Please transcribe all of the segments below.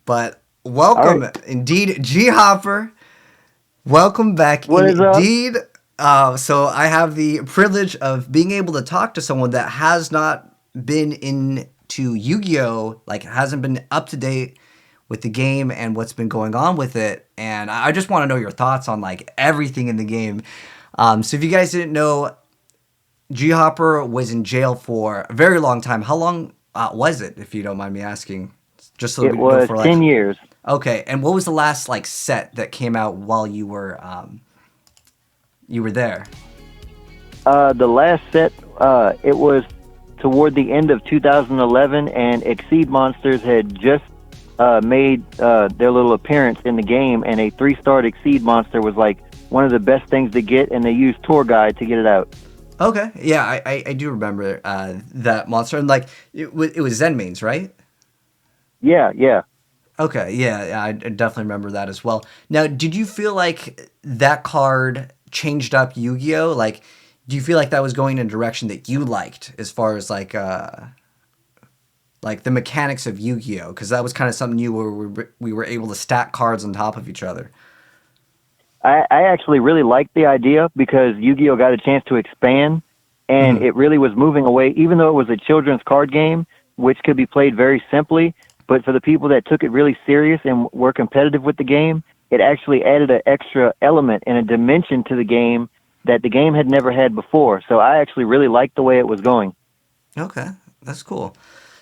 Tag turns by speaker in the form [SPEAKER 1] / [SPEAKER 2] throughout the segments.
[SPEAKER 1] But
[SPEAKER 2] All
[SPEAKER 1] welcome,
[SPEAKER 2] right.
[SPEAKER 1] indeed, G Hopper. Welcome back,
[SPEAKER 2] What is up?
[SPEAKER 1] indeed. So I have the privilege of being able to talk to someone that has not been into Yu-Gi-Oh, like hasn't been up to date with the game and what's been going on with it. And I just want to know your thoughts on like everything in the game. So if you guys didn't know, G Hopper was in jail for a very long time. How long was it, if you don't mind me asking? Just so
[SPEAKER 2] It
[SPEAKER 1] we know
[SPEAKER 2] was
[SPEAKER 1] for like
[SPEAKER 2] 10 years.
[SPEAKER 1] okay, and what was the last like set that came out while you were there?
[SPEAKER 2] The last set, it was toward the end of 2011, and Exceed Monsters had just made their little appearance in the game, and a 3-star Exceed Monster was like one of the best things to get, and they used Tour Guide to get it out.
[SPEAKER 1] Okay, yeah, I do remember that monster, and like it was Zen mains, right?
[SPEAKER 2] Yeah, yeah.
[SPEAKER 1] Okay, yeah, I definitely remember that as well. Now, did you feel like that card changed up Yu-Gi-Oh? Like, do you feel like that was going in a direction that you liked as far as like the mechanics of Yu-Gi-Oh? Because that was kind of something new where we were able to stack cards on top of each other.
[SPEAKER 2] I actually really liked the idea because Yu-Gi-Oh got a chance to expand, and
[SPEAKER 1] Hmm.
[SPEAKER 2] it really was moving away, even though it was a children's card game, which could be played very simply. But for the people that took it really serious and were competitive with the game, it actually added an extra element and a dimension to the game that the game had never had before. So I actually really liked the way it was going.
[SPEAKER 1] Okay, that's cool.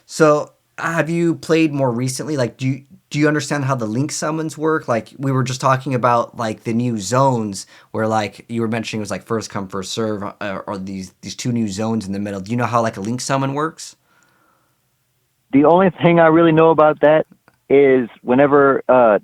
[SPEAKER 1] So, have you played more recently? Like, do you understand how the link summons work? Like, we were just talking about like the new zones, where like you were mentioning it was like first come first serve, or these two new zones in the middle. Do you know how like a link summon works?
[SPEAKER 2] The only thing I really know about that is whenever a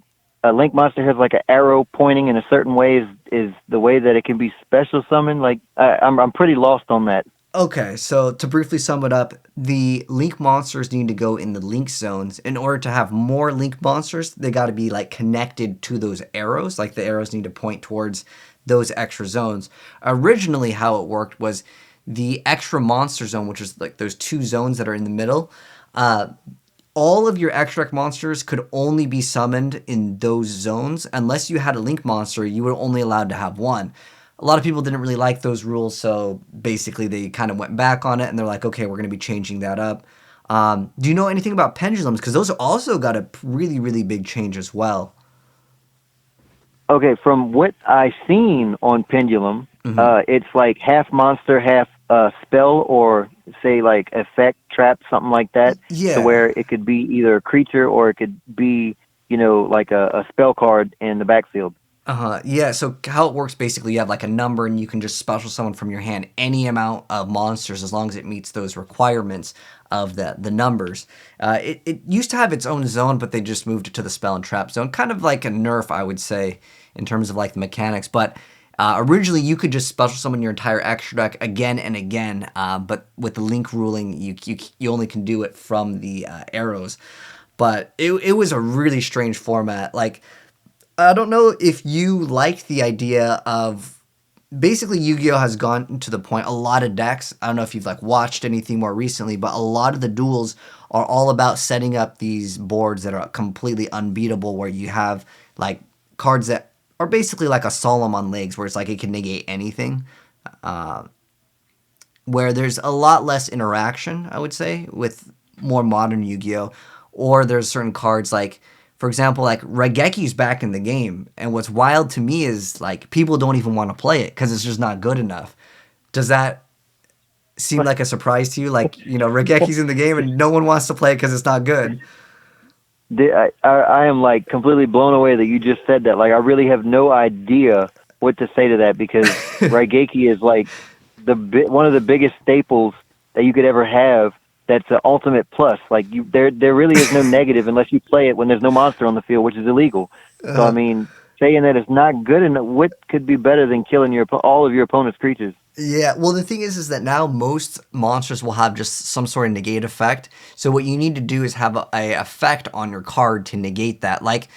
[SPEAKER 2] link monster has like an arrow pointing in a certain way is the way that it can be special summoned. Like I'm pretty lost on that.
[SPEAKER 1] Okay, so to briefly sum it up, the link monsters need to go in the link zones. In order to have more link monsters, they got to be like connected to those arrows. Like the arrows need to point towards those extra zones. Originally, how it worked was the extra monster zone, which is like those two zones that are in the middle. Uh, all of your extract monsters could only be summoned in those zones. Unless you had a link monster, you were only allowed to have one. A lot of people didn't really like those rules, so basically they kind of went back on it and they're like, okay, we're going to be changing that up. Do you know anything about pendulums? Because those also got a really, really big change as well.
[SPEAKER 2] Okay, from what I seen on Pendulum,
[SPEAKER 1] Hmm.
[SPEAKER 2] it's like half monster, half spell, or say like effect, trap, something like that. To
[SPEAKER 1] Yeah.
[SPEAKER 2] where it could be either a creature or it could be, like a spell card in the backfield.
[SPEAKER 1] Uh-huh. Yeah, so how it works basically, you have like a number and you can just special summon from your hand any amount of monsters as long as it meets those requirements of the numbers. It used to have its own zone, but they just moved it to the spell and trap zone. Kind of like a nerf, I would say, in terms of like the mechanics. But originally you could just special summon your entire extra deck again and again, but with the link ruling, you only can do it from the arrows. But it was a really strange format. Like, I don't know if you like the idea of basically Yu-Gi-Oh has gone to the point a lot of decks. I don't know if you've like watched anything more recently, but a lot of the duels are all about setting up these boards that are completely unbeatable where you have like cards that are basically like a solemn on legs where it's like it can negate anything. Uh, where there's a lot less interaction, I would say, with more modern Yu-Gi-Oh. Or there's certain cards like, for example, like Rageki's back in the game, and what's wild to me is like people don't even want to play it because it's just not good enough. Does that seem like a surprise to you? Like, Rageki's in the game and no one wants to play it because it's not good.
[SPEAKER 2] I am like completely blown away that you just said that. Like, I really have no idea what to say to that because Raigeki is like one of the biggest staples that you could ever have. That's an ultimate plus. Like there really is no negative unless you play it when there's no monster on the field, which is illegal. So I mean, saying that it's not good enough, what could be better than killing all of your opponent's creatures?
[SPEAKER 1] Yeah, well, the thing is that now most monsters will have just some sort of negate effect. So what you need to do is have a effect on your card to negate that. Like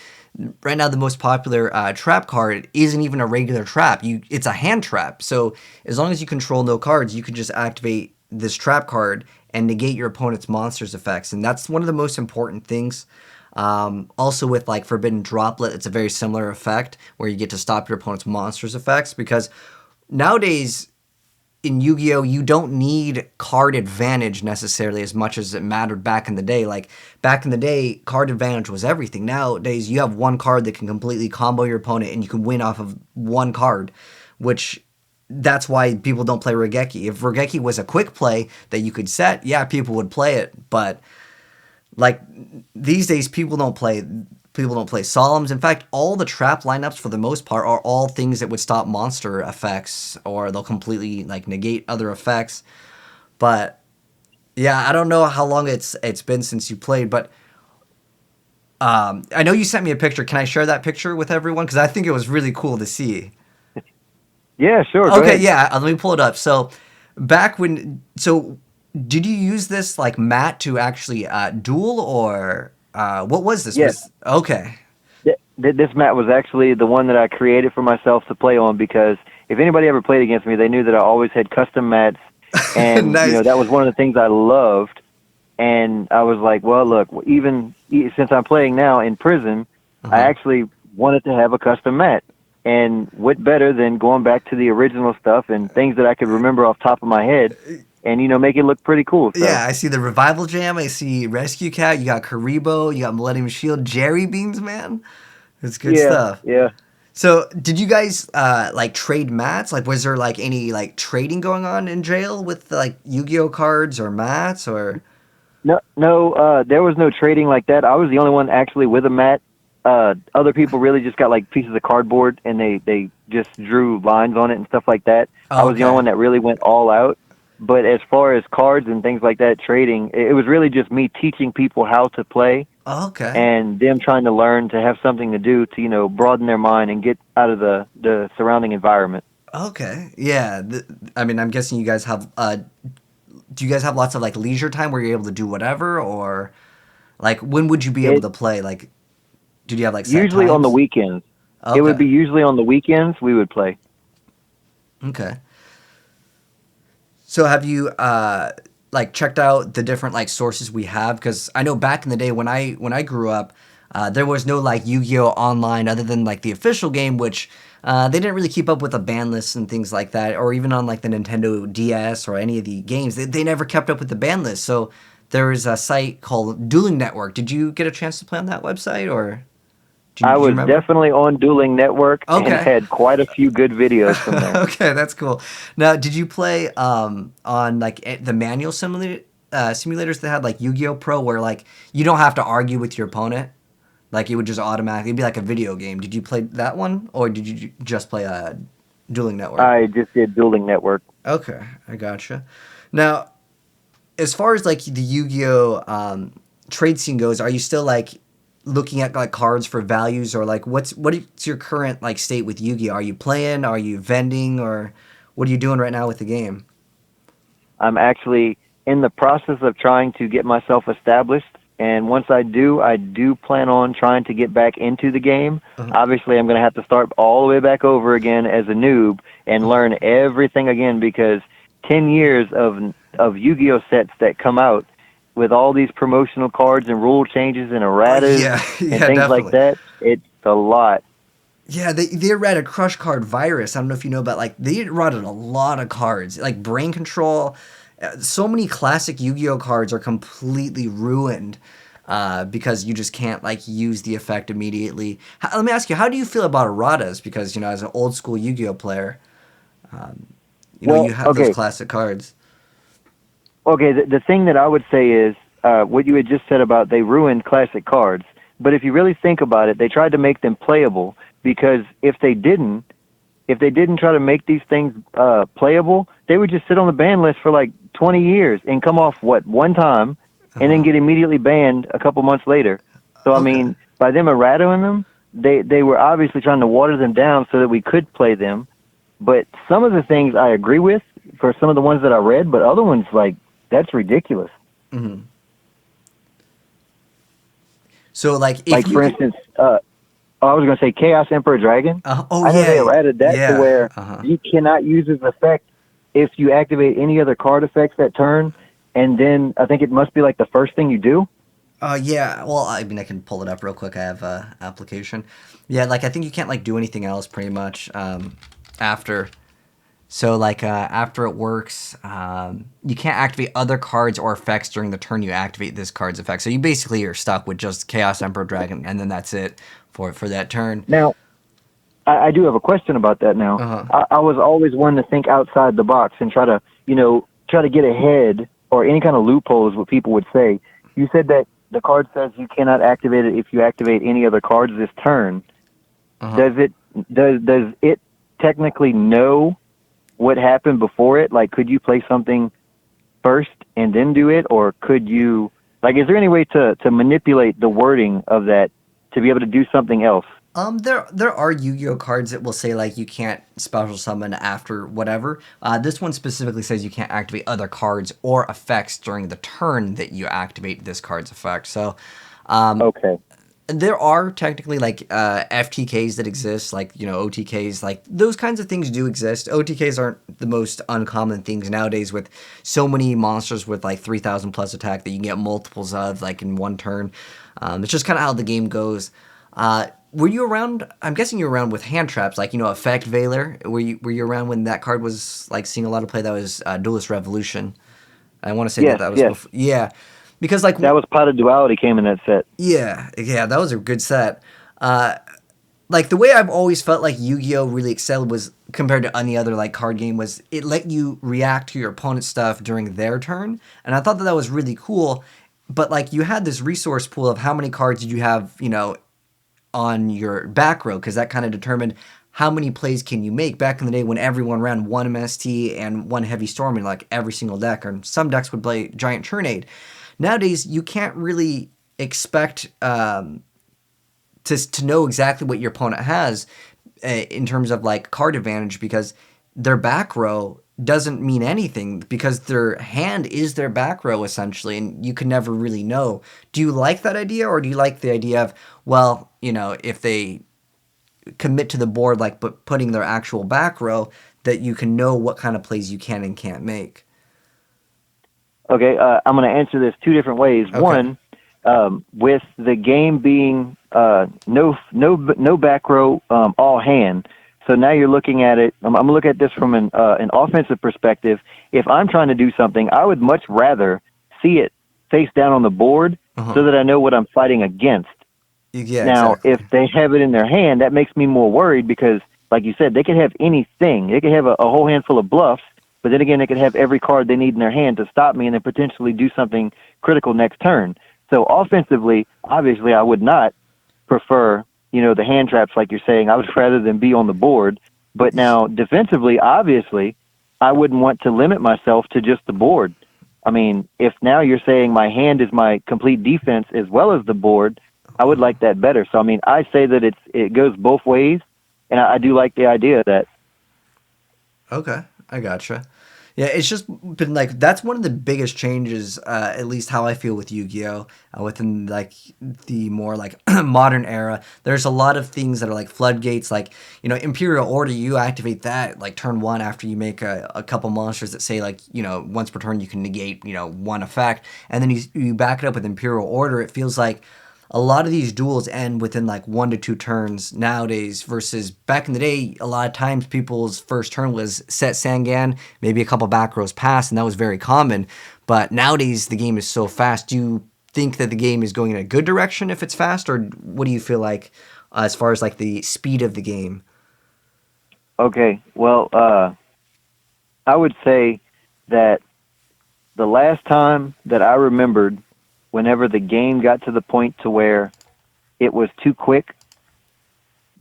[SPEAKER 1] right now, the most popular trap card isn't even a regular trap. It's a hand trap. So as long as you control no cards, you can just activate this trap card and negate your opponent's monster's effects. And that's one of the most important things. Also with like Forbidden Droplet, it's a very similar effect where you get to stop your opponent's monsters effects, because nowadays in Yu-Gi-Oh, you don't need card advantage necessarily as much as it mattered back in the day. Like back in the day, card advantage was everything. Nowadays, you have one card that can completely combo your opponent, and you can win off of one card, which that's why people don't play Regeki. If Regeki was a quick play that you could set, yeah, people would play it. But like these days, people don't play solemns. In fact, all the trap lineups for the most part are all things that would stop monster effects, or they'll completely like negate other effects. But yeah, I don't know how long it's been since you played, but I know you sent me a picture. Can I share that picture with everyone? Because I think it was really cool to see.
[SPEAKER 2] Yeah, sure. Go
[SPEAKER 1] Okay,
[SPEAKER 2] ahead.
[SPEAKER 1] yeah, let me pull it up. So did you use this like mat to actually duel, or what was this?
[SPEAKER 2] Yes.
[SPEAKER 1] Okay.
[SPEAKER 2] This mat was actually the one that I created for myself to play on, because if anybody ever played against me, they knew that I always had custom mats, and
[SPEAKER 1] Nice.
[SPEAKER 2] that was one of the things I loved. And I was like, well, look, since I'm playing now in prison, I actually wanted to have a custom mat. And what better than going back to the original stuff and things that I could remember off the top of my head, and make it look pretty cool. So.
[SPEAKER 1] Yeah, I see the Revival Jam. I see Rescue Cat. You got Karibo. You got Millennium Shield. Jerry Beans, man. It's good stuff.
[SPEAKER 2] Yeah.
[SPEAKER 1] So, did you guys like trade mats? Like, was there like any like trading going on in jail with like Yu-Gi-Oh cards or mats or?
[SPEAKER 2] No, there was no trading like that. I was the only one actually with a mat. Other people really just got like pieces of cardboard, and they just drew lines on it and stuff like that. I was the only one that really went all out. But as far as cards and things like that, trading, it was really just me teaching people how to play.
[SPEAKER 1] Okay.
[SPEAKER 2] And them trying to learn to have something to do to, broaden their mind and get out of the surrounding environment.
[SPEAKER 1] Okay. Yeah. I mean, I'm guessing you guys have. Do you guys have lots of like leisure time where you're able to do whatever, or like when would you be able to play? Like, did you have like set
[SPEAKER 2] usually on the
[SPEAKER 1] times?
[SPEAKER 2] weekends?
[SPEAKER 1] Okay.
[SPEAKER 2] It would be usually on the weekends we would play.
[SPEAKER 1] Okay. So have you like checked out the different like sources we have? Because I know back in the day when I grew up, there was no like YuGiOh Online other than like the official game, which they didn't really keep up with the ban lists and things like that, or even on like the Nintendo DS or any of the games, they never kept up with the ban list. So there is a site called Dueling Network. Did you get a chance to play on that website, or?
[SPEAKER 2] I was
[SPEAKER 1] remember?
[SPEAKER 2] Definitely on Dueling Network and had quite a few good videos from there.
[SPEAKER 1] Okay, that's cool. Now, did you play on like the manual simulators that had like Yu-Gi-Oh Pro, where like you don't have to argue with your opponent? Like it would just automatically, it'd be like a video game. Did you play that one, or did you just play Dueling Network?
[SPEAKER 2] I just did Dueling Network.
[SPEAKER 1] Okay, I gotcha. Now, as far as like the Yu-Gi-Oh trade scene goes, are you still like looking at like cards for values, or like what's your current like state with Yu-Gi-Oh? Are you playing? Are you vending? Or what are you doing right now with the game?
[SPEAKER 2] I'm actually in the process of trying to get myself established, and once I do plan on trying to get back into the game. Obviously, I'm going to have to start all the way back over again as a noob and learn everything again, because 10 years of Yu-Gi-Oh sets that come out with all these promotional cards and rule changes and erratas and things
[SPEAKER 1] definitely.
[SPEAKER 2] like that, it's a lot.
[SPEAKER 1] Yeah, they errata Crush Card Virus. I don't know if you know about, like, they errated a lot of cards. Like, Brain Control. So many classic Yu-Gi-Oh cards are completely ruined because you just can't, like, use the effect immediately. Let me ask you, how do you feel about erratas? Because, as an old school Yu-Gi-Oh player, you have those classic cards.
[SPEAKER 2] Okay, the thing that I would say is what you had just said about they ruined classic cards. But if you really think about it, they tried to make them playable, because if they didn't try to make these things playable, they would just sit on the ban list for like 20 years and come off one time and then get immediately banned a couple months later. So I mean, by them errataing them, they were obviously trying to water them down so that we could play them. But some of the things I agree with for some of the ones that I read, but other ones, like, that's ridiculous.
[SPEAKER 1] Mm-hmm. So, like,
[SPEAKER 2] for instance, I was going to say Chaos Emperor Dragon. I know they errated that to where you cannot use his effect if you activate any other card effects that turn, and then I think it must be like the first thing you do.
[SPEAKER 1] Yeah. Well, I mean, I can pull it up real quick. I have a application. Yeah, like I think you can't like do anything else pretty much after. So like after it works, you can't activate other cards or effects during the turn you activate this card's effect. So you basically are stuck with just Chaos Emperor Dragon, and then that's it for that turn.
[SPEAKER 2] Now, I do have a question about that now. I was always one to think outside the box and try to, try to get ahead or any kind of loophole is what people would say. You said that the card says you cannot activate it if you activate any other cards this turn. Does it technically know what happened before it? Like, could you play something first and then do it, or could you, like, is there any way to manipulate the wording of that to be able to do something else?
[SPEAKER 1] There are Yu-Gi-Oh cards that will say like you can't special summon after whatever. This one specifically says you can't activate other cards or effects during the turn that you activate this card's effect. So,
[SPEAKER 2] Okay.
[SPEAKER 1] there are technically like FTKs that exist, like OTKs, like those kinds of things do exist. OTKs aren't the most uncommon things nowadays with so many monsters with like 3,000 plus attack that you can get multiples of like in one turn. It's just kind of how the game goes. Were you around? I'm guessing you were around with hand traps, like Effect Veiler. Were you around when that card was like seeing a lot of play? That was Duelist Revolution. I want to say that was before, yeah, because like
[SPEAKER 2] that was Pot of Duality came in that set.
[SPEAKER 1] Yeah, that was a good set. Like the way I've always felt like Yu-Gi-Oh really excelled was compared to any other like card game was it let you react to your opponent's stuff during their turn, and I thought that was really cool. But like you had this resource pool of how many cards did you have, on your back row, because that kind of determined how many plays can you make. Back in the day when everyone ran one MST and one Heavy Storm in like every single deck, or some decks would play Giant Churnade. Nowadays, you can't really expect to know exactly what your opponent has in terms of like card advantage, because their back row doesn't mean anything, because their hand is their back row essentially, and you can never really know. Do you like that idea, or do you like the idea of, well, if they commit to the board, like but putting their actual back row, that you can know what kind of plays you can and can't make?
[SPEAKER 2] Okay, I'm going to answer this two different ways. Okay. One, with the game being no back row, all hand. So now you're looking at it. I'm going to look at this from an offensive perspective. If I'm trying to do something, I would much rather see it face down on the board so that I know what I'm fighting against.
[SPEAKER 1] Yeah.
[SPEAKER 2] Now,
[SPEAKER 1] exactly.
[SPEAKER 2] If they have it in their hand, that makes me more worried because, like you said, they could have anything. They could have a whole handful of bluffs, but then again, they could have every card they need in their hand to stop me and then potentially do something critical next turn. So offensively, obviously, I would not prefer, the hand traps like you're saying. I would rather than be on the board. But now, defensively, obviously, I wouldn't want to limit myself to just the board. I mean, if now you're saying my hand is my complete defense as well as the board, I would like that better. So, I mean, I say that it goes both ways, and I do like the idea of that.
[SPEAKER 1] Okay, I gotcha. Yeah, it's just been like that's one of the biggest changes, at least how I feel with Yu-Gi-Oh! Within like the more like modern era. There's a lot of things that are like floodgates, like Imperial Order. You activate that like turn one after you make a couple monsters that say like once per turn you can negate one effect, and then you back it up with Imperial Order. It feels like a lot of these duels end within like 1 to 2 turns nowadays, versus back in the day, a lot of times people's first turn was set Sangan, maybe a couple back rows pass, and that was very common. But nowadays, the game is so fast. Do you think that the game is going in a good direction if it's fast, or what do you feel like as far as like the speed of the game?
[SPEAKER 2] Okay, well, I would say that the last time that I remembered whenever the game got to the point to where it was too quick,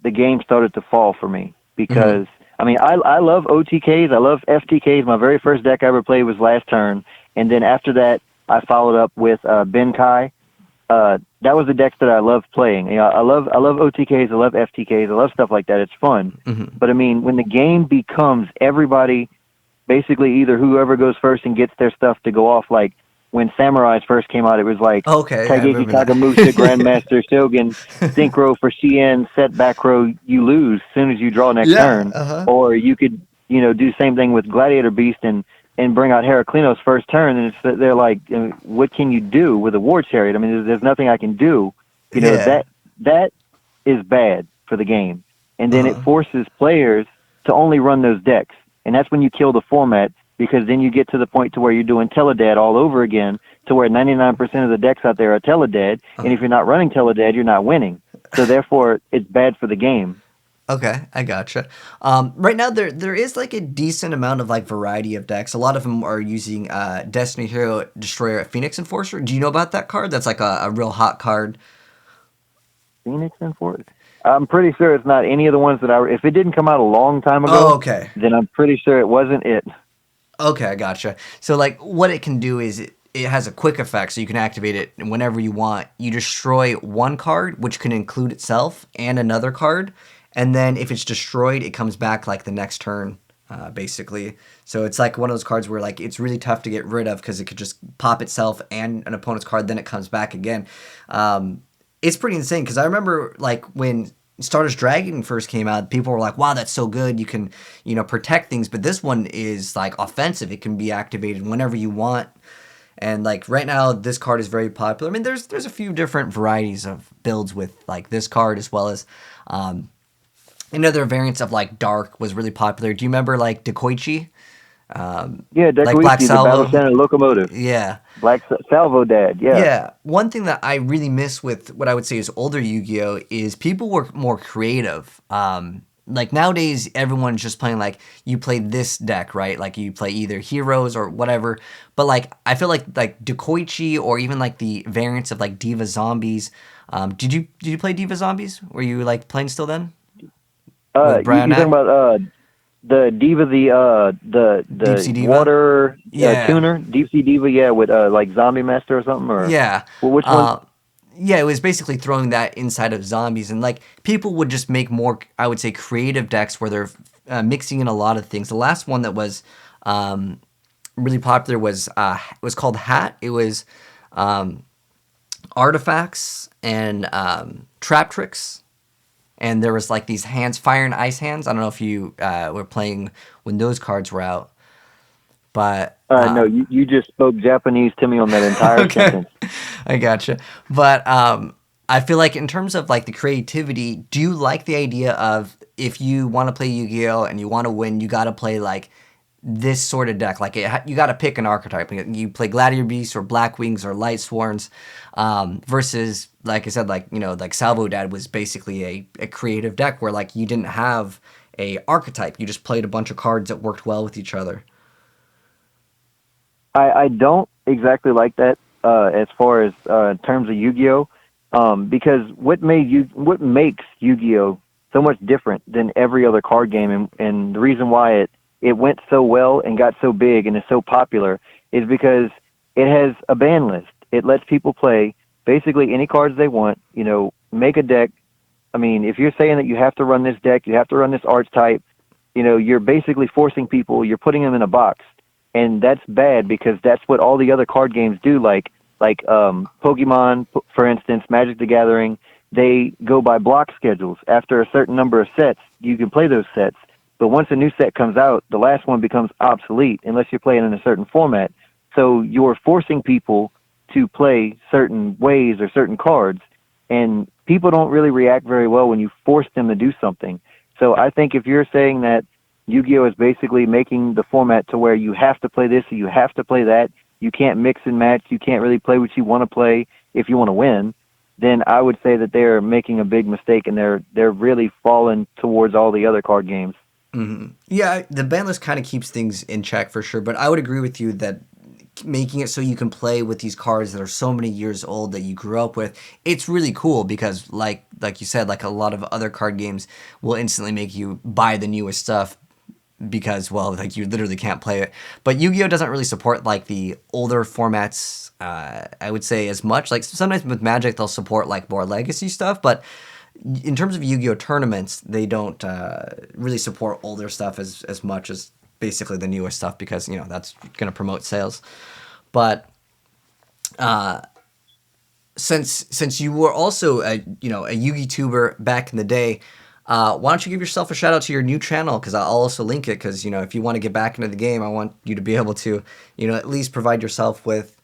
[SPEAKER 2] the game started to fall for me. Because, I mean, I love OTKs. I love FTKs. My very first deck I ever played was last turn. And then after that, I followed up with Benkai. That was the decks that I loved playing. I love OTKs. I love FTKs. I love stuff like that. It's fun. But, I mean, when the game becomes everybody, basically either whoever goes first and gets their stuff to go off, like, when Samurais first came out, it was like Taigeki Kagamusha, Grandmaster Shogun, Synchro for Shien, set back row, you lose as soon as you draw next turn. Or you could, do the same thing with Gladiator Beast and and bring out Heraclinos first turn, and they're like, what can you do with a War Chariot? I mean, there's nothing I can do. You know, that is bad for the game. And then it forces players to only run those decks. And that's when you kill the format, because then you get to the point to where you're doing Teledad all over again, to where 99% of the decks out there are Teledad, and if you're not running Teledad, you're not winning. So therefore, it's bad for the game.
[SPEAKER 1] Okay, I gotcha. Right now, there is like a decent amount of like variety of decks. A lot of them are using Destiny Hero Destroyer Phoenix Enforcer. Do you know about that card? That's like a real hot card.
[SPEAKER 2] Phoenix Enforcer? I'm pretty sure it's not any of the ones that if it didn't come out a long time ago, then I'm pretty sure it wasn't it.
[SPEAKER 1] Okay, I gotcha. So like what it can do is it has a quick effect, so you can activate it whenever you want. You destroy one card, which can include itself, and another card. And then if it's destroyed, it comes back like the next turn, basically. So it's like one of those cards where like it's really tough to get rid of because it could just pop itself and an opponent's card, then it comes back again. It's pretty insane because I remember like when Stardust Dragon first came out, people were like, wow, that's so good. You can, protect things. But this one is like offensive. It can be activated whenever you want. And like right now, this card is very popular. I mean, there's a few different varieties of builds with like this card, as well as another variants of like Dark was really popular. Do you remember like Dekoichi?
[SPEAKER 2] Yeah, Dekoichi,
[SPEAKER 1] like Black
[SPEAKER 2] the
[SPEAKER 1] Salvo.
[SPEAKER 2] Battle Center Locomotive.
[SPEAKER 1] Yeah.
[SPEAKER 2] Black Salvo Dad, yeah.
[SPEAKER 1] Yeah. One thing that I really miss with what I would say is older Yu-Gi-Oh! Is people were more creative. Like nowadays, everyone's just playing like you play this deck, right? Like you play either heroes or whatever. But like I feel like Dekoichi or even like the variants of like Diva Zombies. Did you play Diva Zombies? Were you like playing still then?
[SPEAKER 2] You talking about the Diva, the
[SPEAKER 1] Deep Sea Diva?
[SPEAKER 2] water tuner, Deep Sea Diva, yeah, with like Zombie Master or something, or
[SPEAKER 1] yeah.
[SPEAKER 2] Well, which one?
[SPEAKER 1] Yeah, it was basically throwing that inside of zombies, and like people would just make more, I would say, creative decks where they're mixing in a lot of things. The last one that was really popular was called Hat. It was artifacts and trap tricks. And there was like these hands, fire and ice hands. I don't know if you were playing when those cards were out, but
[SPEAKER 2] no, you just spoke Japanese to me on that entire sentence.
[SPEAKER 1] I gotcha. But I feel like in terms of like the creativity, do you like the idea of if you want to play Yu-Gi-Oh and you want to win, you got to play like this sort of deck? Like you got to pick an archetype. You play Gladiator Beasts or Black Wings or Light Sworns, versus like I said, like Salvo Dad was basically a creative deck where like you didn't have a archetype. You just played a bunch of cards that worked well with each other.
[SPEAKER 2] I don't exactly like that as far as in terms of Yu-Gi-Oh, because what makes Yu-Gi-Oh so much different than every other card game, and the reason why it went so well and got so big and is so popular is because it has a ban list. It lets people play basically any cards they want, make a deck. I mean, if you're saying that you have to run this deck, you have to run this archetype, you're basically forcing people, you're putting them in a box. And that's bad because that's what all the other card games do, like Pokemon, for instance, Magic the Gathering. They go by block schedules. After a certain number of sets, you can play those sets. But once a new set comes out, the last one becomes obsolete unless you're playing in a certain format. So you're forcing people to play certain ways or certain cards, and people don't really react very well when you force them to do something. So I think if you're saying that Yu-Gi-Oh is basically making the format to where you have to play this or you have to play that, you can't mix and match, you can't really play what you want to play if you want to win, then I would say that they're making a big mistake, and they're really falling towards all the other card games.
[SPEAKER 1] Mm-hmm. Yeah, the ban list kind of keeps things in check for sure, but I would agree with you that making it so you can play with these cards that are so many years old that you grew up with, it's really cool because like you said, like a lot of other card games will instantly make you buy the newest stuff because, well, like you literally can't play it. But Yu-Gi-Oh doesn't really support like the older formats, I would say, as much. Like sometimes with Magic they'll support like more legacy stuff, but in terms of Yu-Gi-Oh tournaments, they don't really support older stuff as much as basically the newest stuff because, that's going to promote sales. But since you were also a Yu-Gi tuber back in the day, Why don't you give yourself a shout out to your new channel? Because I'll also link it. Because if you want to get back into the game, I want you to be able to at least provide yourself with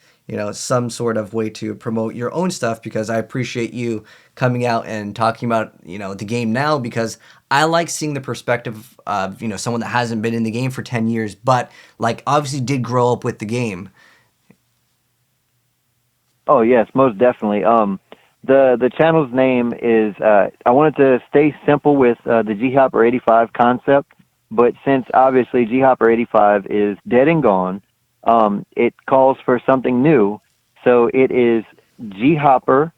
[SPEAKER 1] some sort of way to promote your own stuff. Because I appreciate you coming out and talking about the game now. Because I like seeing the perspective of someone that hasn't been in the game for 10 years, but like obviously did grow up with the game.
[SPEAKER 2] Oh yes, most definitely. The channel's name is I wanted to stay simple with the Ghopper85 concept, but since obviously Ghopper85 is dead and gone, it calls for something new. So it is Ghopper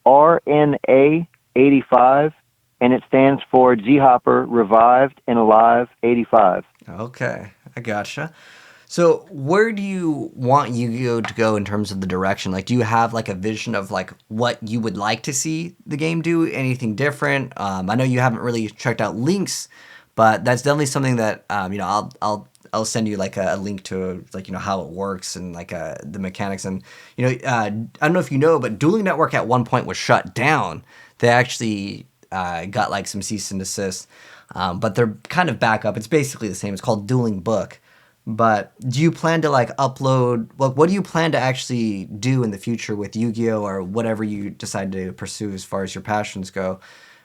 [SPEAKER 2] RNA 85, and it stands for Ghopper Revived and Alive 85.
[SPEAKER 1] Okay, I gotcha. So where do you want Yu-Gi-Oh to go in terms of the direction? Like, do you have like a vision of like what you would like to see the game do? Anything different? I know you haven't really checked out links, but that's definitely something that I'll send you like a link to like how it works and like the mechanics. And I don't know if you know, but Dueling Network at one point was shut down. They actually got like some cease and desist, but they're kind of back up. It's basically the same. It's called Dueling Book. But do you plan to like upload? Like, what do you plan to actually do in the future with Yu-Gi-Oh or whatever you decide to pursue as far as your passions go?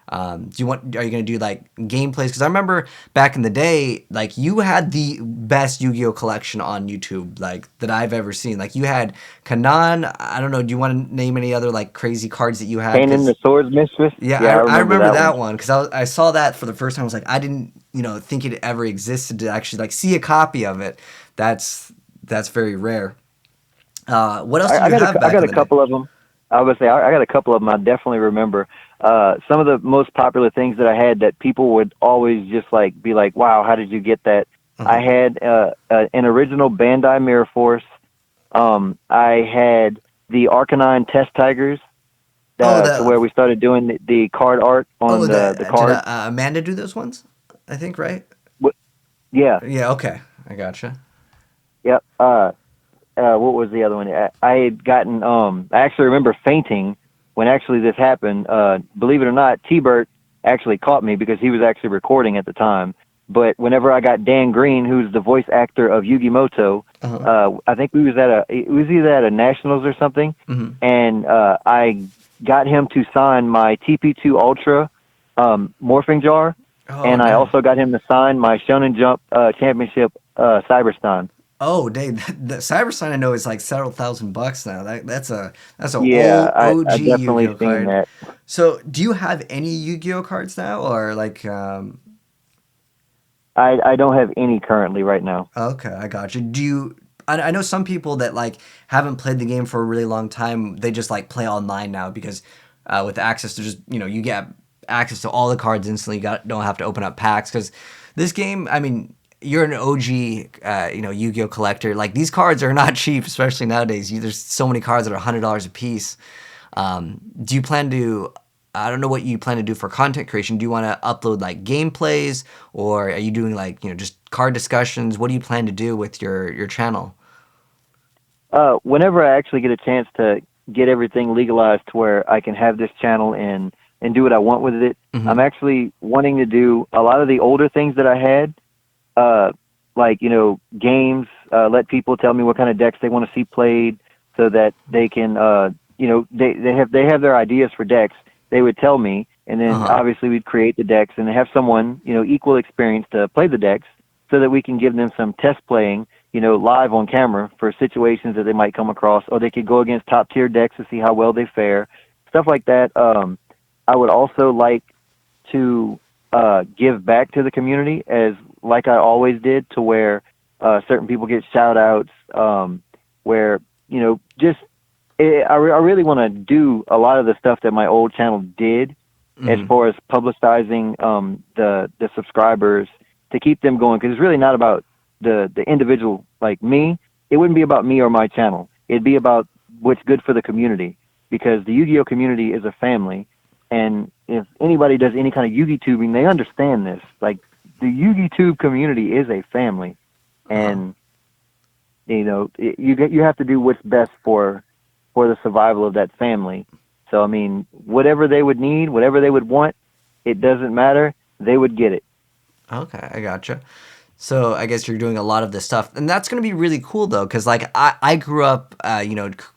[SPEAKER 1] Are you going to do like gameplays? Because I remember back in the day, like you had the best Yu-Gi-Oh collection on YouTube, like that I've ever seen. Like you had Kanan. I don't know. Do you want to name any other like crazy cards that you had?
[SPEAKER 2] Kanan the Swords Mistress.
[SPEAKER 1] Yeah, I remember that one because I saw that for the first time. I was like, I didn't think it ever existed to actually like see a copy of it. That's very rare. What else do you have back
[SPEAKER 2] I got
[SPEAKER 1] in
[SPEAKER 2] a
[SPEAKER 1] the
[SPEAKER 2] couple
[SPEAKER 1] day?
[SPEAKER 2] of them. I would say I got a couple of them. I definitely remember some of the most popular things that I had that people would always just like be like, "Wow, how did you get that?" I had an original Bandai Mirror Force. I had the Arcanine Test Tigers. To where we started doing the card art on the card.
[SPEAKER 1] Did Amanda do those ones? I think, right?
[SPEAKER 2] Yeah.
[SPEAKER 1] Yeah. Okay, I gotcha.
[SPEAKER 2] Yep. What was the other one? I had gotten. I actually remember fainting when actually this happened. Believe it or not, T-Bert actually caught me because he was actually recording at the time. But whenever I got Dan Green, who's the voice actor of Yugi Moto, I think it was either at a Nationals or something, and I got him to sign my TP2 Ultra morphing jar, and I also got him to sign my Shonen Jump Championship Cyberstein.
[SPEAKER 1] Oh, dang! The Cybersign I know is like several $1,000s now. That's an
[SPEAKER 2] Yeah,
[SPEAKER 1] old
[SPEAKER 2] I
[SPEAKER 1] OG
[SPEAKER 2] definitely
[SPEAKER 1] Yu-Gi-Oh
[SPEAKER 2] seen
[SPEAKER 1] card.
[SPEAKER 2] that.
[SPEAKER 1] So, do you have any Yu-Gi-Oh cards now, or like?
[SPEAKER 2] I don't have any currently right now.
[SPEAKER 1] Okay, I got you. Do you? I know some people that like haven't played the game for a really long time. They just like play online now because with access to just you get access to all the cards instantly. Don't have to open up packs because this game. I mean, you're an OG Yu-Gi-Oh collector. Like these cards are not cheap, especially nowadays. There's so many cards that are $100 a piece. Do you plan to? I don't know what you plan to do for content creation. Do you want to upload like gameplays, or are you doing like just card discussions? What do you plan to do with your channel?
[SPEAKER 2] Whenever I actually get a chance to get everything legalized to where I can have this channel and do what I want with it, I'm actually wanting to do a lot of the older things that I had, like games. Let people tell me what kind of decks they want to see played, so that they can they have their ideas for decks. They would tell me, and then obviously we'd create the decks and have someone, equal experience to play the decks so that we can give them some test playing, live on camera for situations that they might come across, or they could go against top tier decks to see how well they fare, stuff like that. I would also like to give back to the community as like I always did, to where certain people get shout outs, where, just I really want to do a lot of the stuff that my old channel did, as far as publicizing the subscribers to keep them going, because it's really not about the individual like me. It wouldn't be about me or my channel. It'd be about what's good for the community, because the Yu-Gi-Oh community is a family, and if anybody does any kind of Yu-Gi tubing, they understand this. Like the Yu-Gi tube community is a family, and you have to do what's best for the survival of that family. So, I mean, whatever they would need, whatever they would want, it doesn't matter. they would get it.
[SPEAKER 1] Okay, I gotcha. So I guess you're doing a lot of this stuff, and that's going to be really cool though, because like I grew up,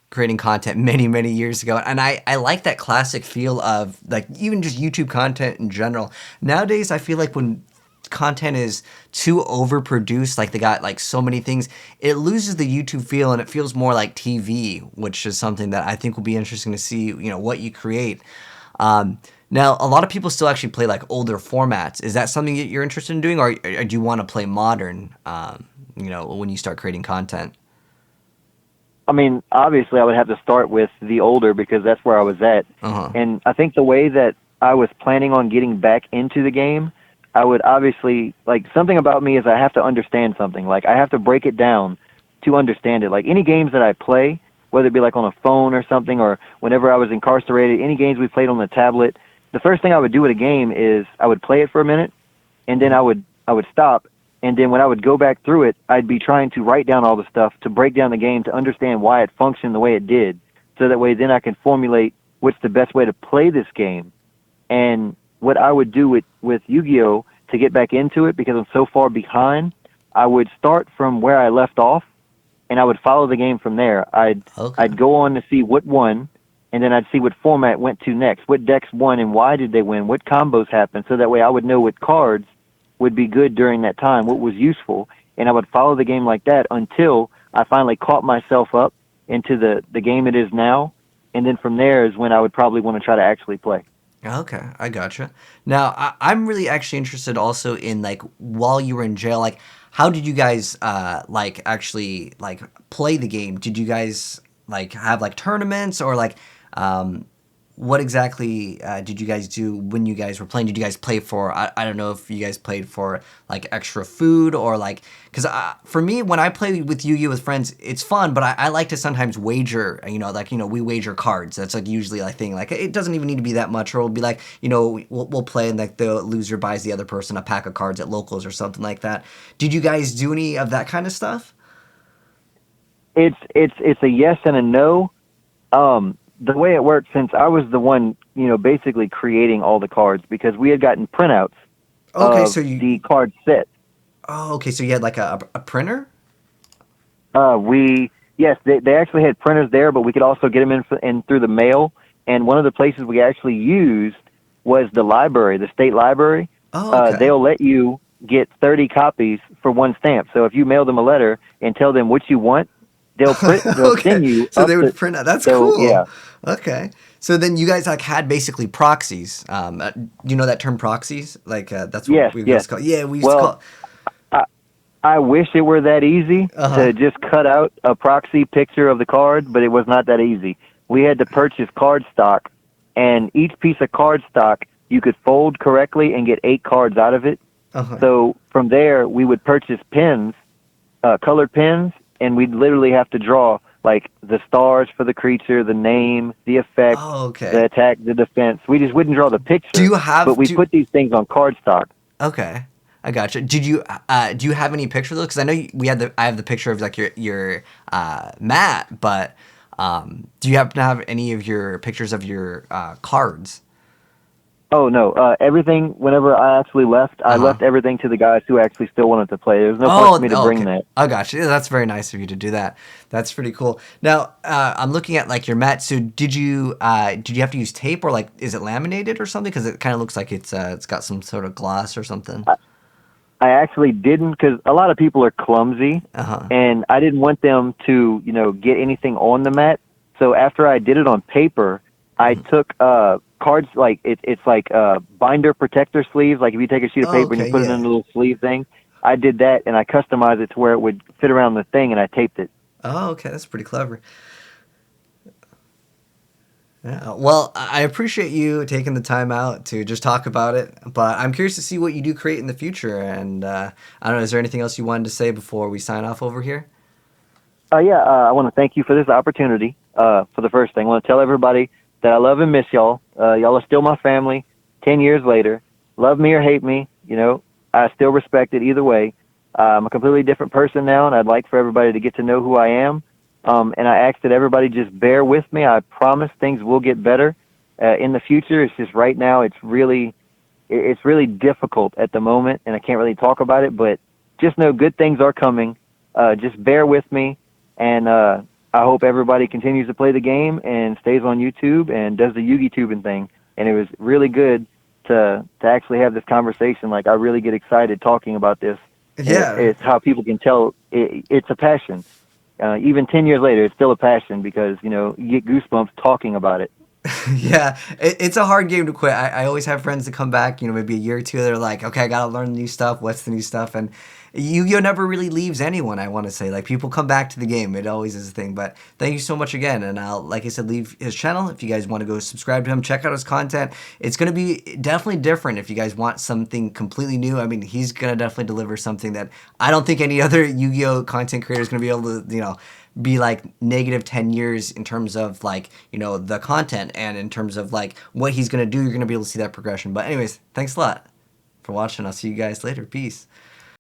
[SPEAKER 1] creating content many years ago, and I like that classic feel of like even just YouTube content in general. Nowadays, I feel like when content is too overproduced, like they got like so many things, it loses the YouTube feel, and it feels more like TV, which is something that I think will be interesting to see. What you create. Now, a lot of people still actually play like older formats. Is that something that you're interested in doing, or do you want to play modern? When you start creating content.
[SPEAKER 2] I mean, obviously, I would have to start with the older because that's where I was at. And I think the way that I was planning on getting back into the game, I would obviously, like, something about me is I have to understand something. Like, I have to break it down to understand it. Like, any games that I play, whether it be like on a phone or something, or whenever I was incarcerated, any games we played on the tablet, the first thing I would do with a game is I would play it for a minute, and then I would stop, and then when I would go back through it, I'd be trying to write down all the stuff to break down the game to understand why it functioned the way it did, so that way then I can formulate what's the best way to play this game. And what I would do with Yu-Gi-Oh! To get back into it, because I'm so far behind, I would start from where I left off, and I would follow the game from there. I'd go on to see what won, and then I'd see what format went to next, what decks won and why did they win, what combos happened, so that way I would know what cards would be good during that time, what was useful, and I would follow the game like that until I finally caught myself up into the game it is now, and then from there is when I would probably want to try to actually play.
[SPEAKER 1] Okay, I gotcha. Now, I'm really actually interested also in like while you were in jail, like how did you guys actually like play the game? Did you guys like have like tournaments, or like what exactly did you guys do when you guys were playing? Did you guys play for, I don't know if you guys played for like extra food, or like, because for me, when I play with Yu-Gi-Oh! With friends, it's fun, but I like to sometimes wager, we wager cards. That's like usually a thing. Like it doesn't even need to be that much, or we'll be like, we'll play and like the loser buys the other person a pack of cards at locals or something like that. Did you guys do any of that kind of stuff?
[SPEAKER 2] It's a yes and a no. The way it worked, since I was the one, basically creating all the cards, because we had gotten printouts of the card set.
[SPEAKER 1] Oh, okay. So you had like a printer?
[SPEAKER 2] Yes, they actually had printers there, but we could also get them in through the mail. And one of the places we actually used was the library, the state library.
[SPEAKER 1] Oh, okay.
[SPEAKER 2] They'll let you get 30 copies for one stamp. So if you mail them a letter and tell them what you want, they'll send you.
[SPEAKER 1] So they would print out. That's cool.
[SPEAKER 2] Yeah.
[SPEAKER 1] Okay. So then you guys like had basically proxies. Do you know that term, proxies? Like that's what we used to call. Yeah, we used to call.
[SPEAKER 2] I wish it were that easy to just cut out a proxy picture of the card, but it was not that easy. We had to purchase card stock, and each piece of card stock you could fold correctly and get 8 cards out of it. So from there, we would purchase pens, colored pens, and we'd literally have to draw like the stars for the creature, the name, the effect, the attack, the defense. We just wouldn't draw the picture. But we put these things on card stock.
[SPEAKER 1] Okay, I gotcha. Did you do you have any pictures? Because I know I have the picture of like your mat, but do you happen to have any of your pictures of your cards?
[SPEAKER 2] Oh, no. Everything, whenever I actually left, I left everything to the guys who actually still wanted to play. There's no point for me to bring that.
[SPEAKER 1] I gotcha. Yeah, that's very nice of you to do that. That's pretty cool. Now, I'm looking at like your mat. So did you have to use tape, or like is it laminated or something? Because it kind of looks like it's got some sort of gloss or something.
[SPEAKER 2] I actually didn't, because a lot of people are clumsy, and I didn't want them to, get anything on the mat. So after I did it on paper, I took cards, like it's like binder protector sleeves. Like if you take a sheet of paper and you put it in a little sleeve thing, I did that, and I customized it to where it would fit around the thing, and I taped it.
[SPEAKER 1] Oh, okay, that's pretty clever. Yeah, well, I appreciate you taking the time out to just talk about it, but I'm curious to see what you do create in the future, and I don't know, is there anything else you wanted to say before we sign off over here?
[SPEAKER 2] I want to thank you for this opportunity. For the first thing, I want to tell everybody that I love and miss y'all. Y'all are still my family 10 years later. Love me or hate me, I still respect it either way. I'm a completely different person now, and I'd like for everybody to get to know who I am. And I ask that everybody just bear with me. I promise things will get better in the future. It's just right now it's really it's really difficult at the moment, and I can't really talk about it. But just know good things are coming. Just bear with me, and I hope everybody continues to play the game and stays on YouTube and does the YuGiTubing thing. And it was really good to actually have this conversation. Like, I really get excited talking about this.
[SPEAKER 1] Yeah.
[SPEAKER 2] It's how people can tell it's a passion. Even 10 years later, it's still a passion because, you know, you get goosebumps talking about it.
[SPEAKER 1] Yeah, it's a hard game to quit. I always have friends that come back, you know, maybe a year or two. They're like, okay, I gotta learn new stuff. What's the new stuff? And Yu-Gi-Oh never really leaves anyone. I want to say, like, people come back to the game. It always is a thing. But thank you so much again. And I'll, like I said, leave his channel if you guys want to go subscribe to him. Check out his content. It's gonna be definitely different if you guys want something completely new. I mean, he's gonna definitely deliver something that I don't think any other Yu-Gi-Oh content creator is gonna be able to, you know, be like negative 10 years in terms of like, you know, the content and in terms of like what he's going to do. You're going to be able to see that progression. But anyways, thanks a lot for watching. I'll see you guys later. Peace.